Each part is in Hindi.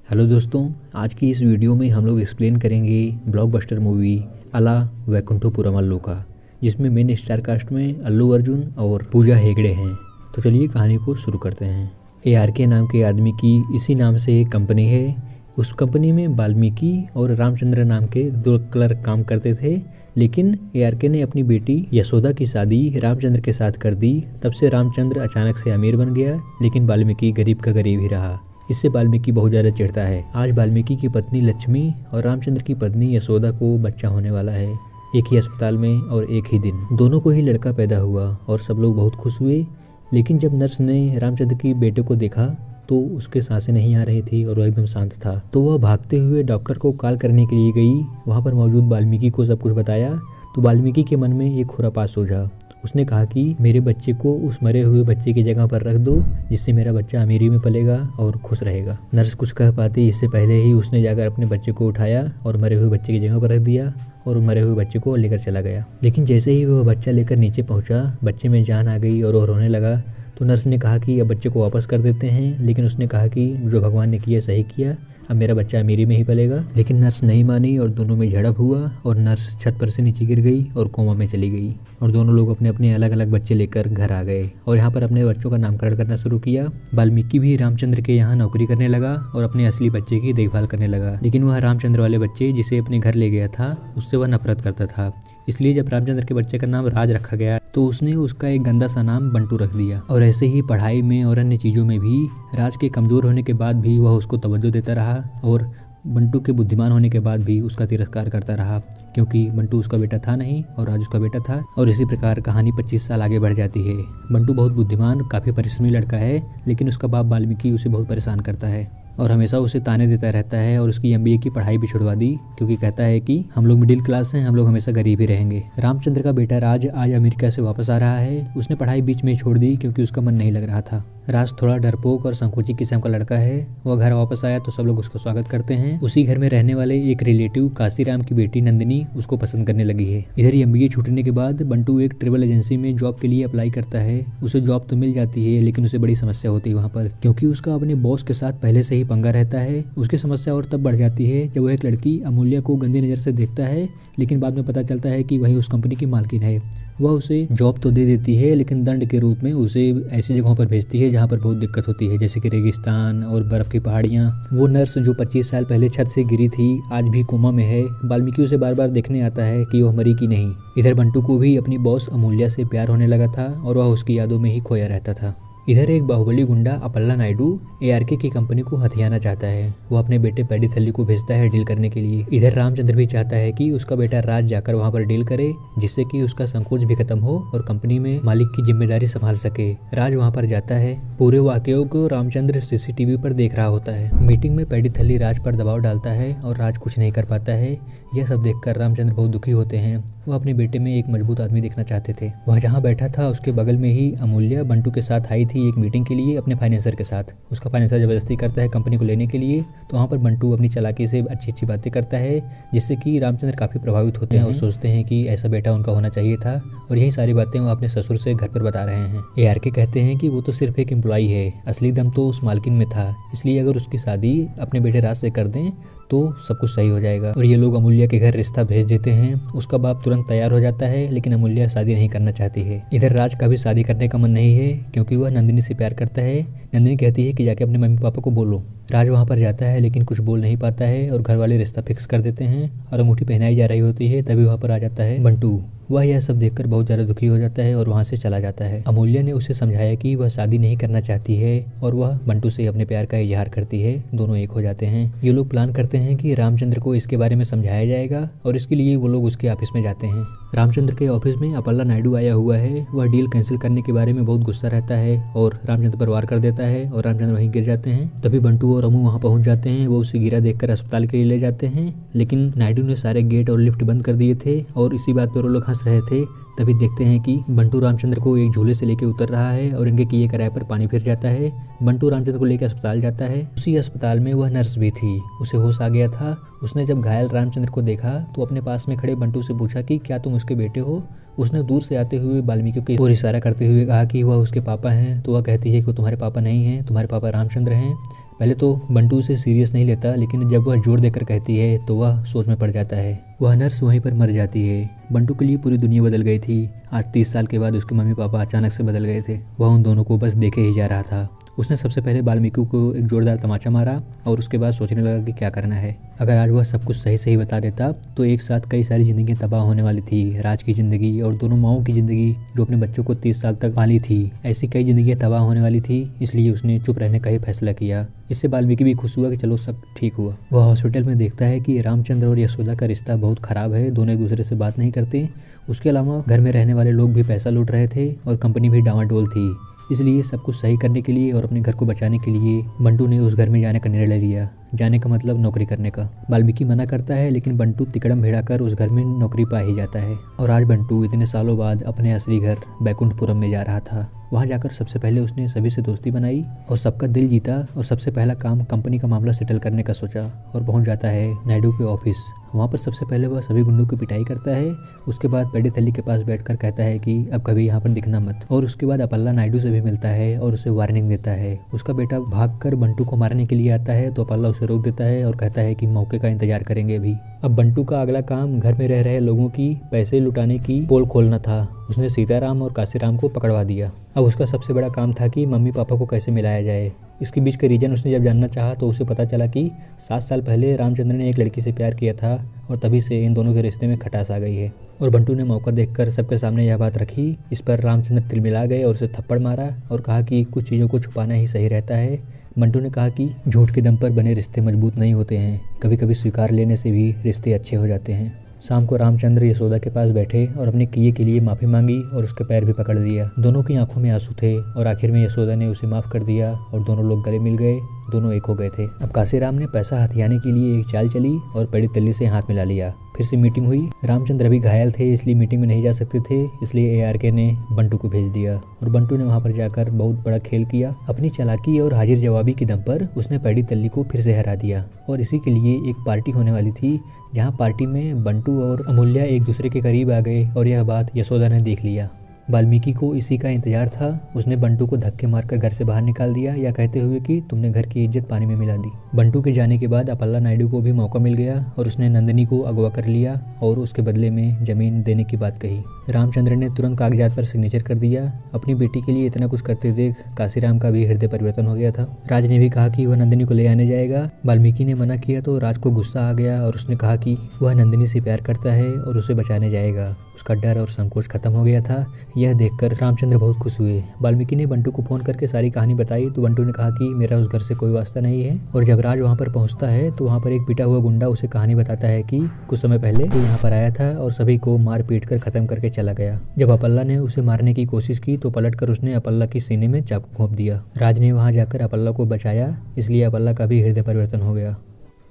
हेलो दोस्तों, आज की इस वीडियो में हम लोग एक्सप्लेन करेंगे ब्लॉकबस्टर मूवी अला वैकुंठपुरम अल्लू का, जिसमें मेन स्टार कास्ट में अल्लू अर्जुन और पूजा हेगड़े हैं। तो चलिए कहानी को शुरू करते हैं। ARK नाम के आदमी की इसी नाम से एक कंपनी है। उस कंपनी में वाल्मीकि और रामचंद्र नाम के दो क्लर्क काम करते थे, लेकिन ARK ने अपनी बेटी यशोदा की शादी रामचंद्र के साथ कर दी। तब से रामचंद्र अचानक से अमीर बन गया, लेकिन वाल्मीकि गरीब का गरीब ही रहा। इससे वाल्मीकि बहुत ज़्यादा चिढ़ता है। आज वाल्मीकि की पत्नी लक्ष्मी और रामचंद्र की पत्नी यशोदा को बच्चा होने वाला है, एक ही अस्पताल में और एक ही दिन। दोनों को ही लड़का पैदा हुआ और सब लोग बहुत खुश हुए। लेकिन जब नर्स ने रामचंद्र की बेटे को देखा तो उसके सांसें नहीं आ रही थी और वह एकदम शांत था। तो वह भागते हुए डॉक्टर को कॉल करने के लिए गई। वहाँ पर मौजूद वाल्मीकि को सब कुछ बताया तो वाल्मीकि के मन में एक खुरापात सूझा। उसने कहा कि मेरे बच्चे को उस मरे हुए बच्चे की जगह पर रख दो, जिससे मेरा बच्चा अमीरी में पलेगा और खुश रहेगा। नर्स कुछ कह पाती इससे पहले ही उसने जाकर अपने बच्चे को उठाया और मरे हुए बच्चे की जगह पर रख दिया और मरे हुए बच्चे को लेकर चला गया। लेकिन जैसे ही वह बच्चा लेकर नीचे पहुंचा, बच्चे में जान आ गई और वह रोने लगा। तो नर्स ने कहा कि अब बच्चे को वापस कर देते हैं, लेकिन उसने कहा कि जो भगवान ने किया सही किया, अब मेरा बच्चा अमीरी में ही पलेगा। लेकिन नर्स नहीं मानी और दोनों में झड़प हुआ और नर्स छत पर से नीचे गिर गई और कोमा में चली गई। और दोनों लोग अपने अपने अलग अलग बच्चे लेकर घर आ गए और यहाँ पर अपने बच्चों का नामकरण करना शुरू किया। वाल्मीकि भी रामचंद्र के यहाँ नौकरी करने लगा और अपने असली बच्चे की देखभाल करने लगा। लेकिन वह रामचंद्र वाले बच्चे जिसे अपने घर ले गया था, उससे वह नफरत करता था। इसलिए जब रामचंद्र के बच्चे का नाम राज रखा गया तो उसने उसका एक गंदा सा नाम बंटू रख दिया। और ऐसे ही पढ़ाई में और अन्य चीज़ों में भी राज के कमज़ोर होने के बाद भी वह उसको तवज्जो देता रहा और बंटू के बुद्धिमान होने के बाद भी उसका तिरस्कार करता रहा, क्योंकि बंटू उसका बेटा था नहीं और राज उसका बेटा था। और इसी प्रकार कहानी 25 साल आगे बढ़ जाती है। बंटू बहुत बुद्धिमान, काफ़ी परिश्रमी लड़का है, लेकिन उसका बाप वाल्मीकि उसे बहुत परेशान करता है और हमेशा उसे ताने देता रहता है और उसकी MBA की पढ़ाई भी छुड़वा दी, क्योंकि कहता है कि हम लोग मिडिल क्लास हैं, हम लोग हमेशा गरीब ही रहेंगे। रामचंद्र का बेटा राज आज अमेरिका से वापस आ रहा है। उसने पढ़ाई बीच में छोड़ दी क्योंकि उसका मन नहीं लग रहा था। राज थोड़ा डरपोक और संकोची किस्म का लड़का है। वह घर वापस आया तो सब लोग उसका स्वागत करते हैं। उसी घर में रहने वाले एक रिलेटिव काशीराम की बेटी नंदिनी उसको पसंद करने लगी है। इधर MBA छूटने के बाद बंटू एक ट्रेवल एजेंसी में जॉब के लिए अप्लाई करता है। उसे जॉब तो मिल जाती है, लेकिन उसे बड़ी समस्या होती है वहाँ पर, क्योंकि उसका अपने बॉस के साथ पहले से ही पंगा रहता है। उसकी समस्या और तब बढ़ जाती है जब वह एक लड़की अमूल्य को गंदी नज़र से देखता है, लेकिन बाद में पता चलता है कि वही उस कंपनी की मालकिन है। वह उसे जॉब तो दे देती है, लेकिन दंड के रूप में उसे ऐसी जगहों पर भेजती है जहाँ पर बहुत दिक्कत होती है, जैसे कि रेगिस्तान और बर्फ़ की पहाड़ियाँ। वो नर्स जो 25 साल पहले छत से गिरी थी, आज भी कोमा में है। वाल्मीकि उसे बार बार देखने आता है कि वह मरी कि नहीं। इधर बंटू को भी अपनी बॉस अमूल्य से प्यार होने लगा था और वह उसकी यादों में ही खोया रहता था। इधर एक बाहुबली गुंडा अपल्ला नायडू ARK की कंपनी को हथियाना चाहता है। वो अपने बेटे पैडीथल्ली को भेजता है डील करने के लिए। इधर रामचंद्र भी चाहता है कि उसका बेटा राज जाकर वहां पर डील करे, जिससे कि उसका संकोच भी खत्म हो और कंपनी में मालिक की जिम्मेदारी संभाल सके। राज वहां पर जाता है। पूरे वाकयों को रामचंद्र CCTV पर देख रहा होता है। मीटिंग में पैडीथल्ली राज पर दबाव डालता है और राज कुछ नहीं कर पाता है। यह सब देखकर रामचंद्र बहुत दुखी होते हैं। वह अपने बेटे में एक मजबूत आदमी देखना चाहते थे। वह जहाँ बैठा था उसके बगल में ही अमूल्य बंटू के साथ आई थी एक मीटिंग के लिए अपने फाइनेंसर के साथ। उसका फाइनेंसर जबरदस्ती करता है कंपनी को लेने के लिए, तो वहाँ पर बंटू अपनी चालाकी से अच्छी अच्छी बातें करता है, जिससे कि रामचंद्र काफ़ी प्रभावित होते हैं और सोचते हैं कि ऐसा बेटा उनका होना चाहिए था। और यही सारी बातें वो अपने ससुर से घर पर बता रहे हैं। ARK कहते हैं कि वो तो सिर्फ एक एम्प्लॉई है, असली दम तो उस मालकिन में था, इसलिए अगर उसकी शादी अपने बेटे राज से कर दें तो सब कुछ सही हो जाएगा। और ये लोग अमूल्य के घर रिश्ता भेज देते हैं। उसका बाप तुरंत तैयार हो जाता है, लेकिन अमूल्य शादी नहीं करना चाहती है। इधर राज का भी शादी करने का मन नहीं है, क्योंकि वह नंदिनी से प्यार करता है। नंदिनी कहती है कि जाके अपने मम्मी पापा को बोलो। राज वहाँ पर जाता है, लेकिन कुछ बोल नहीं पाता है और घर वाले रिश्ता फिक्स कर देते हैं और अंगूठी पहनाई जा रही होती है। तभी वहाँ पर आ जाता है बंटू। वह यह सब देखकर बहुत ज़्यादा दुखी हो जाता है और वहाँ से चला जाता है। अमूल्य ने उसे समझाया कि वह शादी नहीं करना चाहती है और वह बंटू से अपने प्यार का इजहार करती है। दोनों एक हो जाते हैं। ये लोग प्लान करते हैं कि रामचंद्र को इसके बारे में समझाया जाएगा और इसके लिए वो लोग उसके ऑफिस में जाते हैं। रामचंद्र के ऑफिस में अपल्ला नायडू आया हुआ है। वह डील कैंसिल करने के बारे में बहुत गुस्सा रहता है और रामचंद्र पर वार कर देता है और रामचंद्र वहीं गिर जाते हैं। तभी बंटू और अमू वहाँ पहुँच जाते हैं। वो उसे गिरा देखकर अस्पताल के लिए ले जाते हैं, लेकिन नायडू ने सारे गेट और लिफ्ट बंद कर दिए थे और इसी बात पर वो लोग हंस रहे थे। तभी देखते हैं कि बंटू रामचंद्र को एक झूले से लेके उतर रहा है और इनके किए कराए पर पानी फिर जाता है। बंटू रामचंद्र को लेकर अस्पताल जाता है। उसी अस्पताल में वह नर्स भी थी। उसे होश आ गया था। उसने जब घायल रामचंद्र को देखा तो अपने पास में खड़े बंटू से पूछा कि क्या तुम उसके बेटे हो। उसने दूर से आते हुए वाल्मीकि की ओर इशारा करते हुए कहा कि वह उसके पापा हैं। तो वह कहती है कि वो तुम्हारे पापा नहीं हैं, तुम्हारे पापा रामचंद्र हैं। पहले तो बंटू उसे सीरियस नहीं लेता, लेकिन जब वह जोर देकर कहती है तो वह सोच में पड़ जाता है। वह नर्स वहीं पर मर जाती है। बंटू के लिए पूरी दुनिया बदल गई थी। आज 30 साल के बाद उसके मम्मी पापा अचानक से बदल गए थे। वह उन दोनों को बस देखे ही जा रहा था। उसने सबसे पहले वाल्मीकि को एक जोरदार तमाचा मारा और उसके बाद सोचने लगा कि क्या करना है। अगर आज वह सब कुछ सही सही बता देता तो एक साथ कई सारी ज़िंदगी तबाह होने वाली थी। राज की ज़िंदगी और दोनों माओं की ज़िंदगी जो अपने बच्चों को 30 साल तक पाली थी, ऐसी कई ज़िंदगियाँ तबाह होने वाली थी। इसलिए उसने चुप रहने का ही फैसला किया। इससे वाल्मीकि भी खुश हुआ कि चलो सब ठीक हुआ। वह हॉस्पिटल में देखता है कि रामचंद्र और यशोदा का रिश्ता बहुत ख़राब है। दोनों एक दूसरे से बात नहीं करते। उसके अलावा घर में रहने वाले लोग भी पैसा लूट रहे थे और कंपनी भी डामाडोल थी। इसलिए सब कुछ सही करने के लिए और अपने घर को बचाने के लिए बंटू ने उस घर में जाने का निर्णय लिया। जाने का मतलब नौकरी करने का। वाल्मीकि मना करता है, लेकिन बंटू तिकड़म भिड़ा कर उस घर में नौकरी पा ही जाता है। और आज बंटू इतने सालों बाद अपने असली घर बैकुंठपुरम में जा रहा था। वहाँ जाकर सबसे पहले उसने सभी से दोस्ती बनाई और सबका दिल जीता और सबसे पहला काम कंपनी का मामला सेटल करने का सोचा और पहुँच जाता है नायडू के ऑफिस। वहाँ पर सबसे पहले वह सभी गुंडों की पिटाई करता है। उसके बाद पेडी थल्ली के पास बैठकर कहता है कि अब कभी यहाँ पर दिखना मत। और उसके बाद अपल्ला नायडू से भी मिलता है और उसे वार्निंग देता है। उसका बेटा भागकर बंटू को मारने के लिए आता है तो अपल्ला उसे रोक देता है और कहता है कि मौके का इंतजार करेंगे अभी। अब बंटू का अगला काम घर में रह रहे लोगों की पैसे लुटाने की पोल खोलना था। उसने सीताराम और काशीराम को पकड़वा दिया। अब उसका सबसे बड़ा काम था कि मम्मी पापा को कैसे मिलाया जाए। इसके बीच का रीजन उसने जब जानना चाहा तो उसे पता चला कि 7 साल पहले रामचंद्र ने एक लड़की से प्यार किया था और तभी से इन दोनों के रिश्ते में खटास आ गई है। और बंटू ने मौका देखकर सबके सामने यह बात रखी। इस पर रामचंद्र तिलमिला गए और उसे थप्पड़ मारा और कहा कि कुछ चीज़ों को छुपाना ही सही रहता है। बंटू ने कहा कि झूठ के दम पर बने रिश्ते मजबूत नहीं होते हैं, कभी कभी स्वीकार लेने से भी रिश्ते अच्छे हो जाते हैं। शाम को रामचंद्र यशोदा के पास बैठे और अपने किए के लिए माफ़ी मांगी और उसके पैर भी पकड़ दिया। दोनों की आंखों में आंसू थे और आखिर में यशोदा ने उसे माफ़ कर दिया और दोनों लोग गले मिल गए। दोनों एक हो गए थे। अब काशीराम ने पैसा हथियाने के लिए एक चाल चली और पेड़ी तल्ली से हाथ मिला लिया। फिर से मीटिंग हुई। रामचंद्र अभी घायल थे इसलिए मीटिंग में नहीं जा सकते थे, इसलिए ARK ने बंटू को भेज दिया और बंटू ने वहां पर जाकर बहुत बड़ा खेल किया। अपनी चालाकी और हाजिर जवाबी की दम पर उसने पेड़ी तल्ली को फिर से हरा दिया और इसी के लिए एक पार्टी होने वाली थी, जहाँ पार्टी में बंटू और अमूल्या एक दूसरे के करीब आ गए और यह बात यशोदा ने देख लिया। वाल्मीकि को इसी का इंतजार था। उसने बंटू को धक्के मारकर घर से बाहर निकाल दिया, या कहते हुए कि तुमने घर की इज्जत पानी में मिला दी। बंटू के जाने के बाद अपल्ला नायडू को भी मौका मिल गया और उसने नंदिनी को अगवा कर लिया और उसके बदले में जमीन देने की बात कही। रामचंद्र ने तुरंत कागजात पर सिग्नेचर कर दिया। अपनी बेटी के लिए इतना कुछ करते देख काशीराम का भी हृदय परिवर्तन हो गया था। राज ने भी कहा कि वह नंदिनी को ले आने जाएगा। वाल्मीकि ने मना किया तो राज को गुस्सा आ गया और उसने कहा कि वह नंदिनी से प्यार करता है और उसे बचाने जाएगा। उसका डर और संकोच खत्म हो गया था। यह देखकर रामचंद्र बहुत खुश हुए। वाल्मीकि ने बंटू को फोन करके सारी कहानी बताई तो बंटू ने कहा कि मेरा उस घर से कोई वास्ता नहीं है। और जब राज वहाँ पर पहुँचता है तो वहाँ पर एक पिटा हुआ गुंडा उसे कहानी बताता है कि कुछ समय पहले वो यहाँ पर आया था और सभी को मार पीट कर खत्म करके चला गया। जब अपल्ला ने उसे मारने की कोशिश की तो पलटकर उसने अपल्ला की सीने में चाकू घोंप दिया। राज ने वहाँ जाकर अपल्ला को बचाया, इसलिए अपल्ला का भी हृदय परिवर्तन हो गया।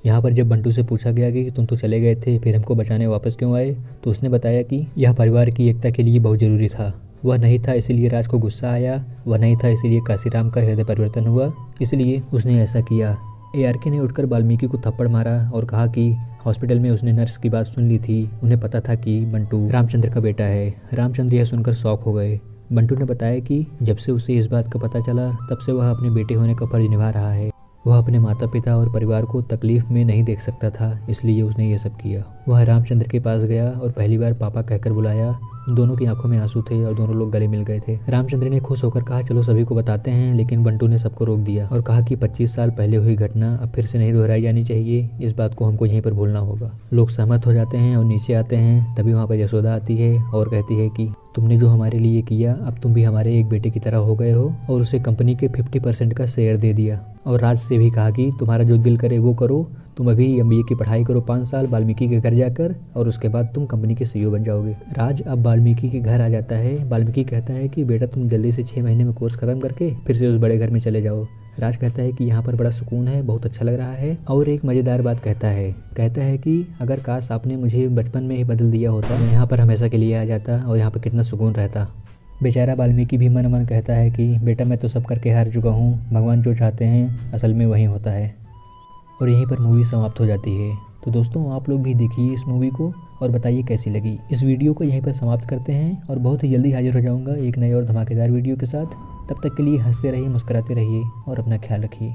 यहाँ पर जब बंटू से पूछा गया कि तुम तो चले गए थे, फिर हमको बचाने वापस क्यों आए, तो उसने बताया कि यह परिवार की एकता के लिए बहुत ज़रूरी था। वह नहीं था इसीलिए राज को गुस्सा आया, वह नहीं था इसीलिए काशीराम का हृदय परिवर्तन हुआ, इसलिए उसने ऐसा किया। ARK ने उठकर वाल्मीकि को थप्पड़ मारा और कहा कि हॉस्पिटल में उसने नर्स की बात सुन ली थी। उन्हें पता था कि बंटू रामचंद्र का बेटा है। रामचंद्र यह सुनकर शॉक हो गए। बंटू ने बताया कि जब से उसे इस बात का पता चला तब से वह अपने बेटे होने का फर्ज निभा रहा है। वह अपने माता पिता और परिवार को तकलीफ में नहीं देख सकता था, इसलिए उसने ये सब किया। वह रामचंद्र के पास गया और पहली बार पापा कहकर बुलाया। उन दोनों की आंखों में आंसू थे और दोनों लोग गले मिल गए थे। रामचंद्र ने खुश होकर कहा चलो सभी को बताते हैं, लेकिन बंटू ने सबको रोक दिया और कहा कि 25 साल पहले हुई घटना अब फिर से नहीं दोहराई जानी चाहिए। इस बात को हमको यहीं पर भूलना होगा। लोग सहमत हो जाते हैं और नीचे आते हैं। तभी वहाँ पर यशोदा आती है और कहती है कि तुमने जो हमारे लिए किया, अब तुम भी हमारे एक बेटे की तरह हो गए हो, और उसे कंपनी के 50% का शेयर दे दिया। और राज से भी कहा कि तुम्हारा जो दिल करे वो करो, तुम अभी MBA की पढ़ाई करो 5 साल वाल्मीकि के घर जाकर, और उसके बाद तुम कंपनी के CEO बन जाओगे। राज अब वाल्मीकि के घर आ जाता है। वाल्मीकि कहता है कि बेटा तुम जल्दी से 6 महीने में कोर्स खत्म करके फिर से उस बड़े घर में चले जाओ। राज कहता है कि यहाँ पर बड़ा सुकून है, बहुत अच्छा लग रहा है। और एक मज़ेदार बात कहता है कि अगर काश आपने मुझे बचपन में ही बदल दिया होता, मैं यहाँ पर हमेशा के लिए आ जाता और यहाँ पर कितना सुकून रहता। बेचारा वाल्मीकि भी मन मन कहता है कि बेटा मैं तो सब करके हार चुका हूँ, भगवान जो चाहते हैं असल में वही होता है। और यहीं पर मूवी समाप्त हो जाती है। तो दोस्तों आप लोग भी देखिए इस मूवी को और बताइए कैसी लगी। इस वीडियो को यहीं पर समाप्त करते हैं और बहुत ही जल्दी हाजिर हो जाऊँगा एक नए और धमाकेदार वीडियो के साथ। तब तक के लिए हंसते रहिए, मुस्कुराते रहिए और अपना ख्याल रखिए।